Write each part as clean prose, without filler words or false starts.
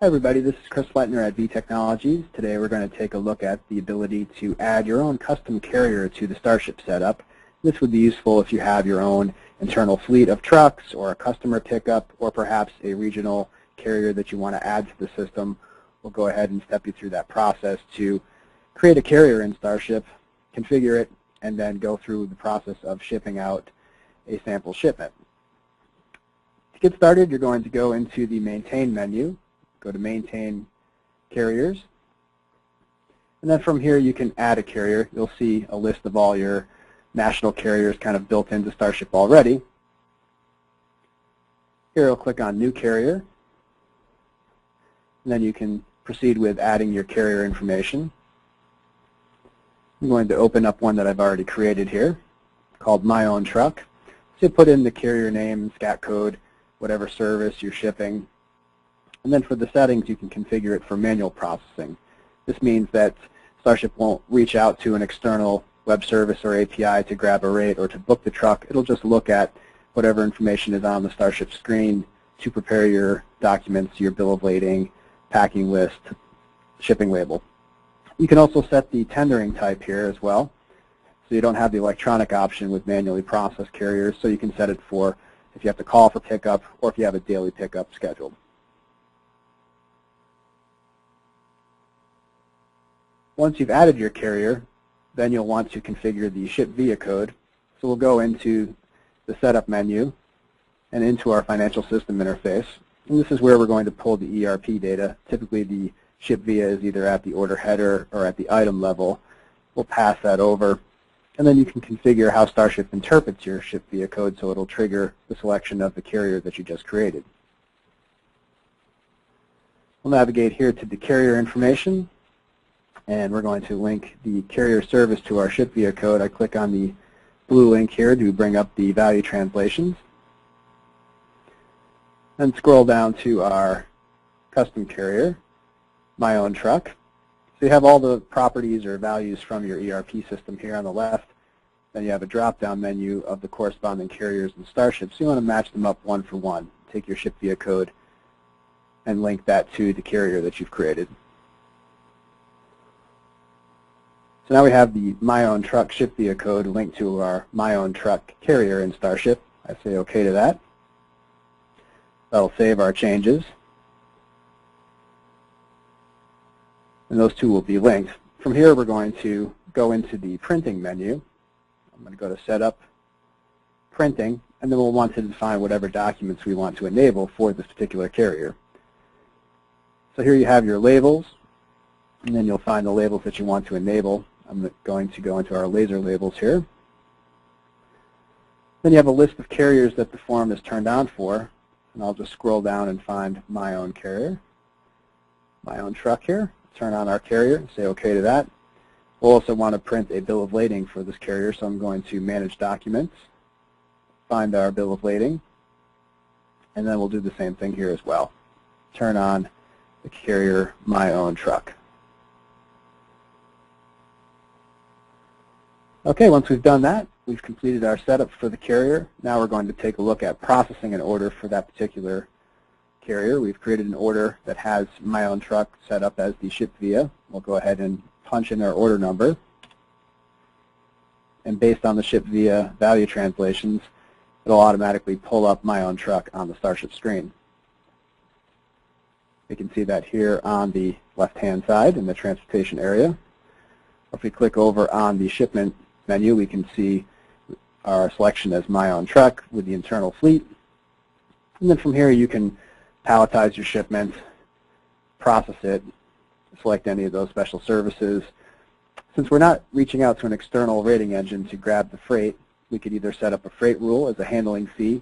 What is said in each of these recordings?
Hi everybody, this is Chris Leitner at V Technologies. Today we're going to take a look at the ability to add your own custom carrier to the StarShip setup. This would be useful if you have your own internal fleet of trucks or a customer pickup or perhaps a regional carrier that you want to add to the system. We'll go ahead and step you through that process to create a carrier in StarShip, configure it, and then go through the process of shipping out a sample shipment. To get started, you're going to go into the Maintain menu. Go to Maintain Carriers, and then from here you can add a carrier. You'll see a list of all your national carriers kind of built into StarShip already. Here I'll click on New Carrier, and then you can proceed with adding your carrier information. I'm going to open up one that I've already created here called My Own Truck. So you put in the carrier name and SCAT code, whatever service you're shipping. And then for the settings, you can configure it for manual processing. This means that StarShip won't reach out to an external web service or API to grab a rate or to book the truck. It'll just look at whatever information is on the StarShip screen to prepare your documents, your bill of lading, packing list, shipping label. You can also set the tendering type here as well. So you don't have the electronic option with manually processed carriers, so you can set it for if you have to call for pickup or if you have a daily pickup scheduled. Once you've added your carrier, then you'll want to configure the ship via code. So we'll go into the setup menu and into our financial system interface. And this is where we're going to pull the ERP data. Typically the ship via is either at the order header or at the item level. We'll pass that over. And then you can configure how StarShip interprets your ship via code so it'll trigger the selection of the carrier that you just created. We'll navigate here to the carrier information. And we're going to link the carrier service to our ship via code. I click on the blue link here to bring up the value translations. Then scroll down to our custom carrier, My Own Truck. So you have all the properties or values from your ERP system here on the left. Then you have a drop-down menu of the corresponding carriers in StarShip. So you want to match them up one for one. Take your ship via code and link that to the carrier that you've created. So now we have the My Own Truck ship via code linked to our My Own Truck carrier in StarShip. I say OK to that. That'll save our changes. And those two will be linked. From here we're going to go into the printing menu. I'm going to go to Setup, Printing, and then we'll want to define whatever documents we want to enable for this particular carrier. So here you have your labels, and then you'll find the labels that you want to enable. I'm going to go into our laser labels here. Then you have a list of carriers that the form is turned on for, and I'll just scroll down and find My Own Carrier, My Own Truck here. Turn on our carrier, say OK to that. We'll also want to print a bill of lading for this carrier, so I'm going to Manage Documents, find our bill of lading, and then we'll do the same thing here as well. Turn on the carrier My Own Truck. Okay, once we've done that, we've completed our setup for the carrier. Now we're going to take a look at processing an order for that particular carrier. We've created an order that has My Own Truck set up as the ship via. We'll go ahead and punch in our order number. And based on the ship via value translations, it'll automatically pull up My Own Truck on the StarShip screen. We can see that here on the left-hand side in the transportation area. If we click over on the shipment menu, we can see our selection as My Own Truck with the internal fleet. And then from here you can palletize your shipment, process it, select any of those special services. Since we're not reaching out to an external rating engine to grab the freight, we could either set up a freight rule as a handling fee,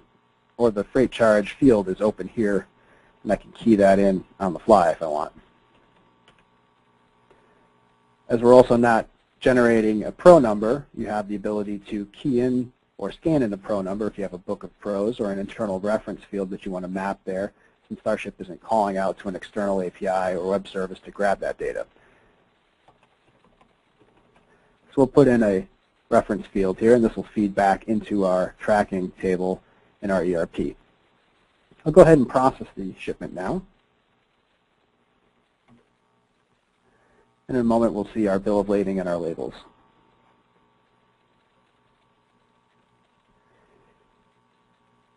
or the freight charge field is open here, and I can key that in on the fly if I want. As we're also not generating a pro number, you have the ability to key in or scan in a pro number if you have a book of pros or an internal reference field that you want to map there, since StarShip isn't calling out to an external API or web service to grab that data. So we'll put in a reference field here, and this will feed back into our tracking table in our ERP. I'll go ahead and process the shipment now. In a moment, we'll see our bill of lading and our labels.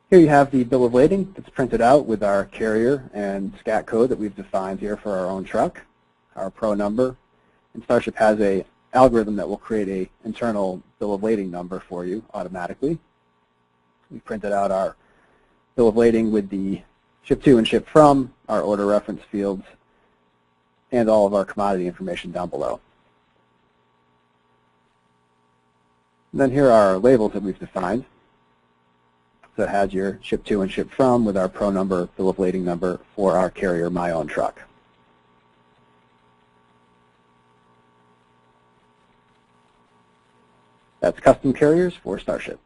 Here you have the bill of lading that's printed out with our carrier and SCAT code that we've defined here for our own truck, our pro number. And StarShip has an algorithm that will create an internal bill of lading number for you automatically. We printed out our bill of lading with the ship to and ship from, our order reference fields, and all of our commodity information down below. And then here are our labels that we've defined. So it has your ship to and ship from with our pro number, bill of lading number for our carrier, my own truck. That's custom carriers for StarShip.